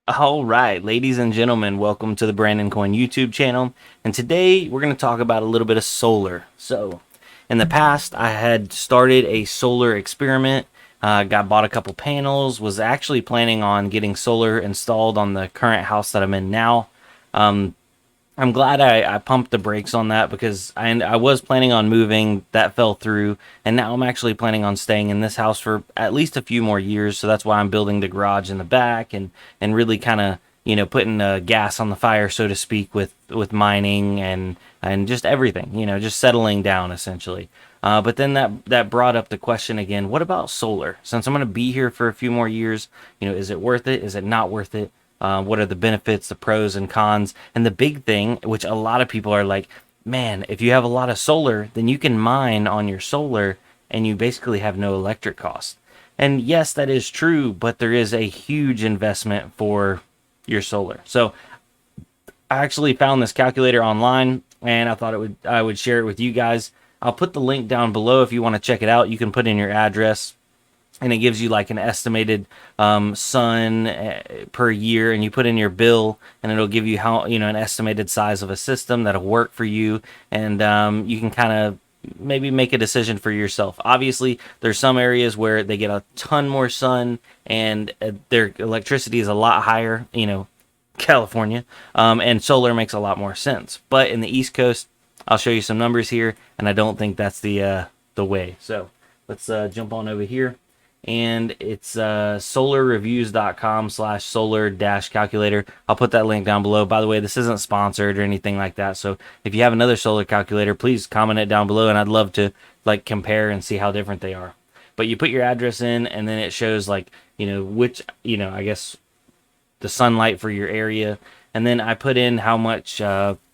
All right, ladies and gentlemen, welcome to the Brandon Coin YouTube channel. And today we're going to talk about a little bit of solar. So, in the past, I had started a solar experiment, bought a couple panels, was actually planning on getting solar installed on the current house that I'm in now. Um, I'm glad I pumped the brakes on that because I was planning on moving. That fell through. And now I'm actually planning on staying in this house for at least a few more years. So that's why I'm building the garage in the back and really kind of, putting gas on the fire, so to speak, with mining and just everything, just settling down essentially. But then that brought up the question again, what about solar? Since I'm going to be here for a few more years, is it worth it? Is it not worth it? What are the benefits, the pros and cons? And the big thing, which a lot of people are like, man, if you have a lot of solar, then you can mine on your solar and you basically have no electric cost. And yes, that is true, but there is a huge investment for your solar. So I actually found this calculator online and I would share it with you guys. I'll put the link down below if you want to check it out. You can put in your address and it gives you like an estimated sun per year, and you put in your bill and it'll give you how an estimated size of a system that'll work for you, and you can kind of maybe make a decision for yourself. Obviously there's some areas where they get a ton more sun and their electricity is a lot higher, California, and solar makes a lot more sense. But in the East Coast, I'll show you some numbers here, and I don't think that's the way. So let's jump on over here, and it's solarreviews.com/solar-calculator. I'll put that link down below. By the way, this isn't sponsored or anything like that, so if you have another solar calculator, please comment it down below, and I'd love to like compare and see how different they are. But you put your address in, and then it shows like which I guess the sunlight for your area, and then I put in how much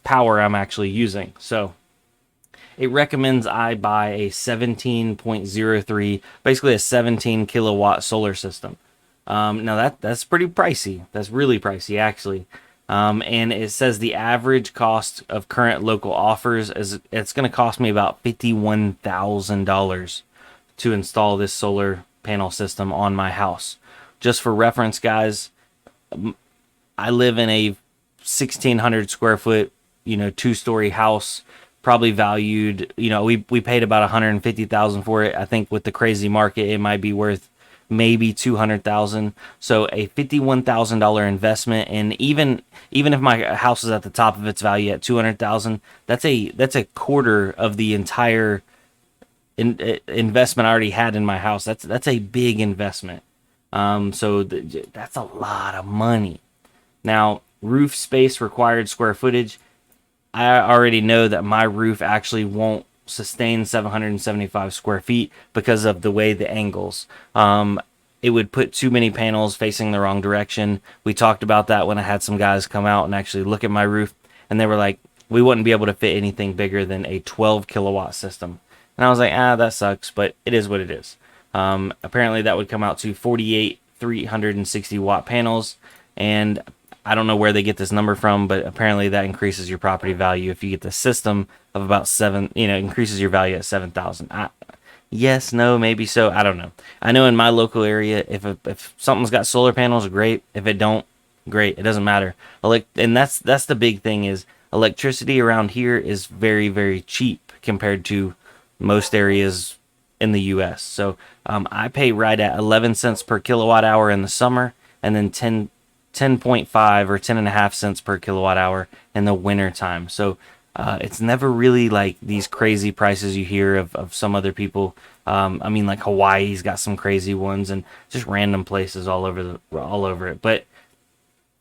power I'm actually using. So it recommends I buy a 17.03, basically a 17 kilowatt solar system. Now that's pretty pricey. That's really pricey actually. And it says the average cost of current local offers is it's going to cost me about $51,000 to install this solar panel system on my house. Just for reference, guys, I live in a 1,600 square foot, two-story house, probably valued, we paid about 150,000 for it. I think with the crazy market, it might be worth maybe 200,000. So a $51,000 investment, and even if my house is at the top of its value at 200,000, that's a quarter of the entire investment I already had in my house. That's a big investment. That's a lot of money. Now, roof space required square footage. I already know that my roof actually won't sustain 775 square feet because of the way the angles. It would put too many panels facing the wrong direction. We talked about that when I had some guys come out and actually look at my roof, and they were like, we wouldn't be able to fit anything bigger than a 12 kilowatt system. And I was like, that sucks, but it is what it is. Apparently that would come out to 48 360 watt panels, and I don't know where they get this number from, but apparently that increases your property value. If you get the system of about increases your value at 7,000. Yes, no, maybe so. I don't know. I know in my local area, if something's got solar panels, great. If it don't, great. It doesn't matter. And that's the big thing is electricity around here is very, very cheap compared to most areas in the U.S. So I pay right at 11 cents per kilowatt hour in the summer, and then 10.5 or 10.5 cents per kilowatt hour in the winter time. So it's never really like these crazy prices you hear of some other people. Like Hawaii's got some crazy ones, and just random places all over it. But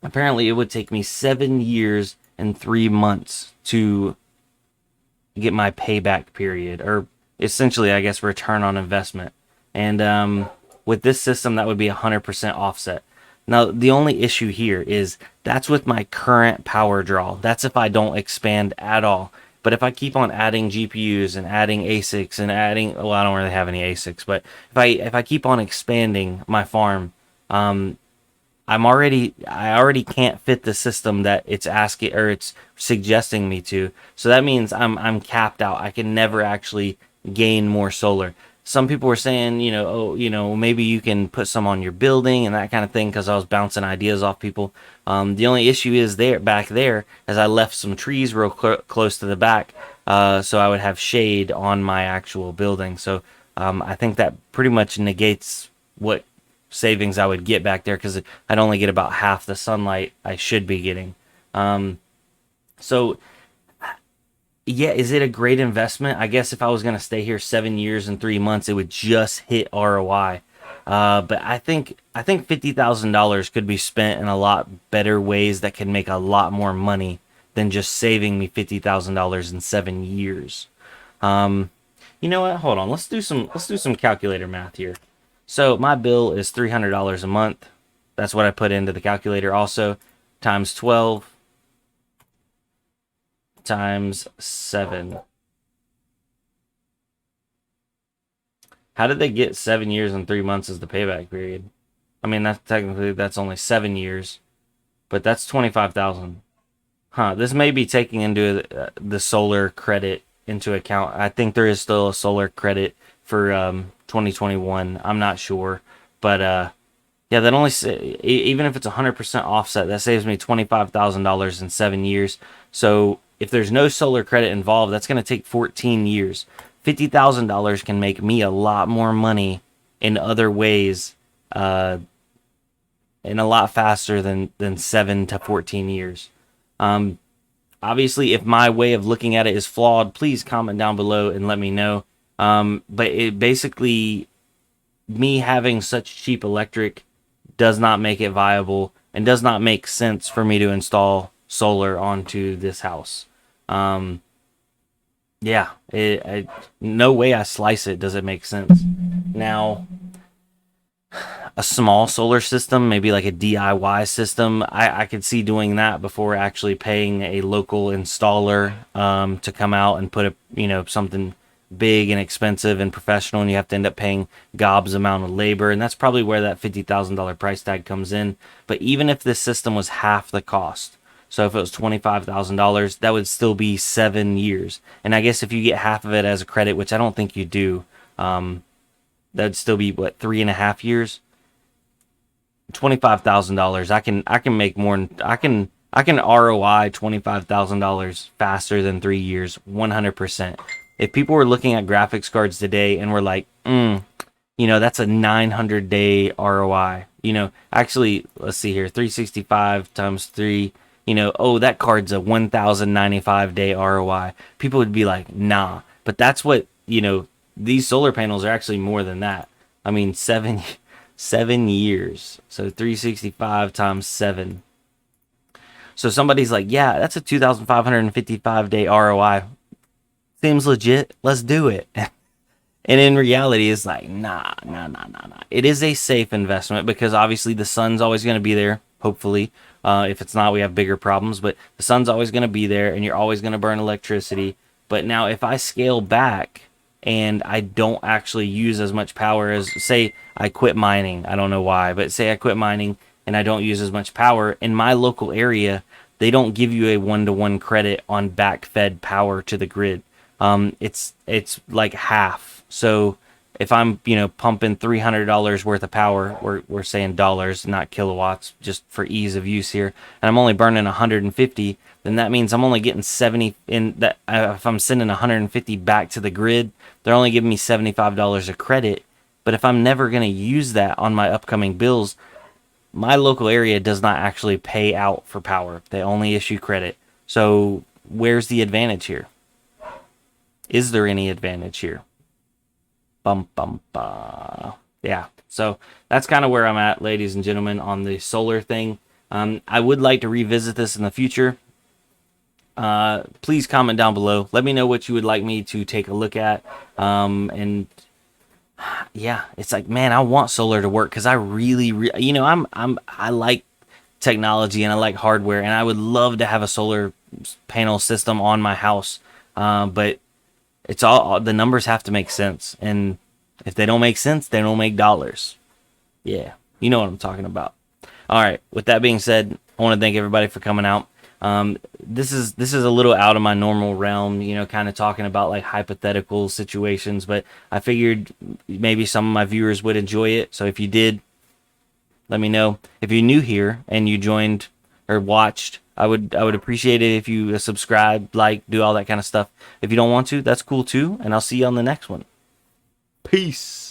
apparently it would take me 7 years and 3 months to get my payback period, or essentially, I guess, return on investment. And with this system, that would be 100% offset. Now, the only issue here is that's with my current power draw. That's if I don't expand at all. But if I keep on adding GPUs and adding ASICs and well, I don't really have any ASICs, but if I keep on expanding my farm, I already can't fit the system that it's asking or it's suggesting me to. So that means I'm capped out. I can never actually gain more solar. some people were saying, oh, maybe you can put some on your building and that kind of thing, because I was bouncing ideas off people. The only issue is back there, as I left some trees real close to the back, so I would have shade on my actual building. So I think that pretty much negates what savings I would get back there, because I'd only get about half the sunlight I should be getting. So yeah, is it a great investment? I guess if I was going to stay here 7 years and 3 months, it would just hit ROI. But I think $50,000 could be spent in a lot better ways that can make a lot more money than just saving me $50,000 in 7 years. You know what? Hold on. Let's do some calculator math here. So my bill is $300 a month. That's what I put into the calculator. Also, times 12 times 7. How did they get 7 years and 3 months as the payback period? I mean, that's only 7 years, but that's 25,000. Huh? This may be taking into the solar credit into account. I think there is still a solar credit for 2021. I'm not sure, but yeah, that only even if it's 100% offset, that saves me $25,000 in 7 years. So if there's no solar credit involved, that's going to take 14 years. $50,000 can make me a lot more money in other ways, and a lot faster than 7 to 14 years. Obviously, if my way of looking at it is flawed, please comment down below and let me know. But it basically, me having such cheap electric does not make it viable and does not make sense for me to install solar onto this house. Yeah, no way I slice it does it make sense. Now, a small solar system, maybe like a DIY system, I could see doing that before actually paying a local installer to come out and put something big and expensive and professional, and you have to end up paying gobs amount of labor, and that's probably where that $50,000 price tag comes in. But even if this system was half the cost, so if it was $25,000, that would still be 7 years. And I guess if you get half of it as a credit, which I don't think you do, that'd still be what, 3.5 years. $25,000. I can make more. I can ROI $25,000 faster than 3 years, 100%. If people were looking at graphics cards today and were like, that's a 900-day ROI. Actually, let's see here, 365 times 3. That card's a 1,095-day ROI. People would be like, nah. But that's what, these solar panels are actually more than that. I mean, 7 years. So 365 times 7. So somebody's like, yeah, that's a 2,555-day ROI. Seems legit. Let's do it. And in reality, it's like, nah. It is a safe investment because obviously the sun's always going to be there, hopefully. If it's not, we have bigger problems. But the sun's always going to be there, and you're always going to burn electricity. But now if I scale back and I don't actually use as much power as, say, I quit mining. I don't know why, but say I quit mining and I don't use as much power. In my local area, they don't give you a 1-to-1 credit on back-fed power to the grid. It's like half. So if I'm pumping $300 worth of power, we're saying dollars, not kilowatts, just for ease of use here, and I'm only burning 150, then that means I'm only getting 70 in that. If I'm sending 150 back to the grid, they're only giving me $75 a credit. But if I'm never going to use that on my upcoming bills, my local area does not actually pay out for power. They only issue credit. So where's the advantage here? Is there any advantage here? Yeah, so that's kind of where I'm at, ladies and gentlemen, on the solar thing. I would like to revisit this in the future. Please comment down below. Let me know what you would like me to take a look at. And yeah, it's like, man, I want solar to work because I really, I like technology and I like hardware, and I would love to have a solar panel system on my house. But it's all, the numbers have to make sense, and if they don't make sense, they don't make dollars. Yeah, you know what I'm talking about. All right, with that being said, I want to thank everybody for coming out. This is a little out of my normal realm, you know, kind of talking about like hypothetical situations, but I figured maybe some of my viewers would enjoy it. So if you did, let me know. If you're new here and you joined or watched, I would appreciate it if you subscribe, like, do all that kind of stuff. If you don't want to, that's cool too, and I'll see you on the next one. Peace.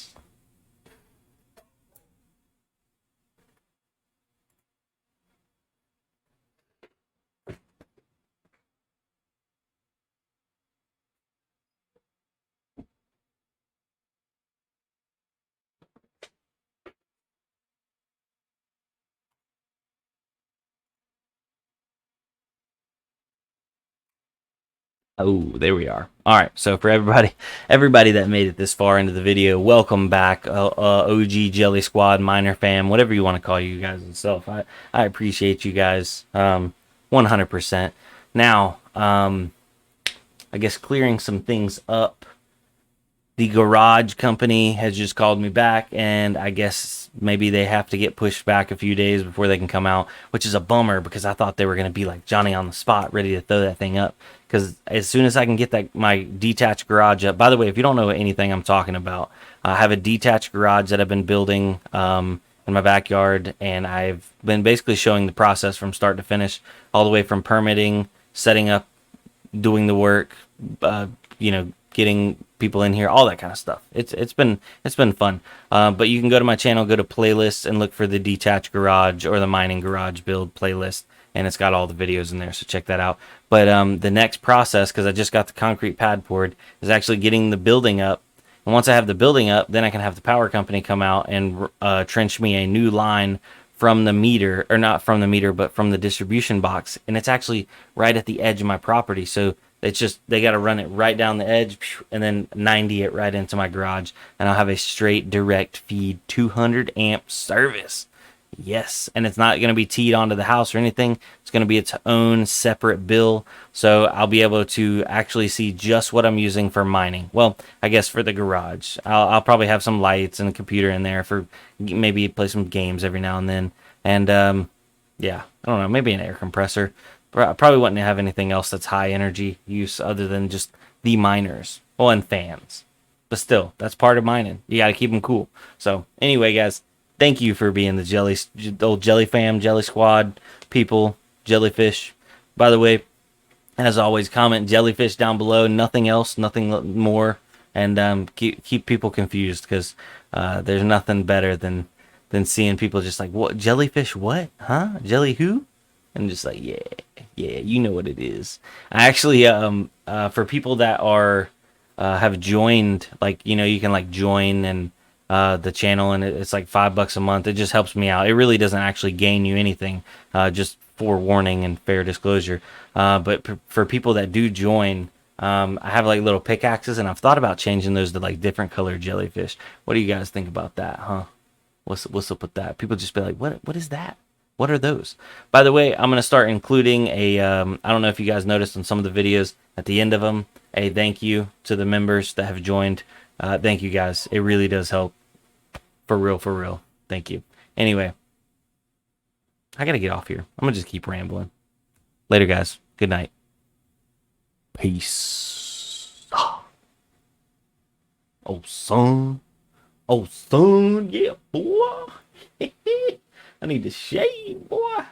Oh, there we are. All right. So for everybody that made it this far into the video, welcome back, OG Jelly Squad, Miner Fam, whatever you want to call you guys itself. I appreciate you guys, 100%. Now, I guess clearing some things up. The garage company has just called me back, and I guess maybe they have to get pushed back a few days before they can come out, which is a bummer because I thought they were going to be like Johnny on the spot, ready to throw that thing up. Because as soon as I can get that my detached garage up. By the way, if you don't know anything I'm talking about, I have a detached garage that I've been building in my backyard, and I've been basically showing the process from start to finish, all the way from permitting, setting up, doing the work, you know, getting people in here, all that kind of stuff. It's been fun. But you can go to my channel, go to playlists, and look for the detached garage or the mining garage build playlist, and it's got all the videos in there. So check that out. But the next process, because I just got the concrete pad poured, is actually getting the building up. And once I have the building up, then I can have the power company come out and trench me a new line from the meter, or not from the meter, but from the distribution box. And it's actually right at the edge of my property. So it's just, they got to run it right down the edge and then 90 it right into my garage. And I'll have a straight direct feed 200 amp service. Yes, and it's not going to be teed onto the house or anything. It's going to be its own separate bill, so I'll be able to actually see just what I'm using for mining. Well, I guess for the garage, I'll probably have some lights and a computer in there for maybe play some games every now and then. And yeah, I don't know, maybe an air compressor. But I probably wouldn't have anything else that's high energy use other than just the miners. Well, and fans. But still, that's part of mining. You got to keep them cool. So anyway, guys, thank you for being the old Jelly Fam, Jelly Squad people, jellyfish. By the way, as always, comment jellyfish down below. Nothing else, nothing more, and keep people confused, because there's nothing better than seeing people just like, what, jellyfish? What? Huh? Jelly who? And just like, yeah, yeah, you know what it is. I actually, for people that are have joined, like, you know, you can like join and the channel, and it's like $5 a month. It just helps me out. It really doesn't actually gain you anything, just forewarning and fair disclosure. But for people that do join, I have like little pickaxes, and I've thought about changing those to like different colored jellyfish. What do you guys think about that, huh? What's up with that? People just be like, what is that? What are those? By the way, I'm gonna start including a. I don't know if you guys noticed on some of the videos at the end of them, a thank you to the members that have joined. Thank you guys. It really does help. For real, for real. Thank you. Anyway, I gotta get off here. I'm gonna just keep rambling. Later, guys. Good night. Peace. Oh, son. Oh, son. Yeah, boy. I need to shave, boy.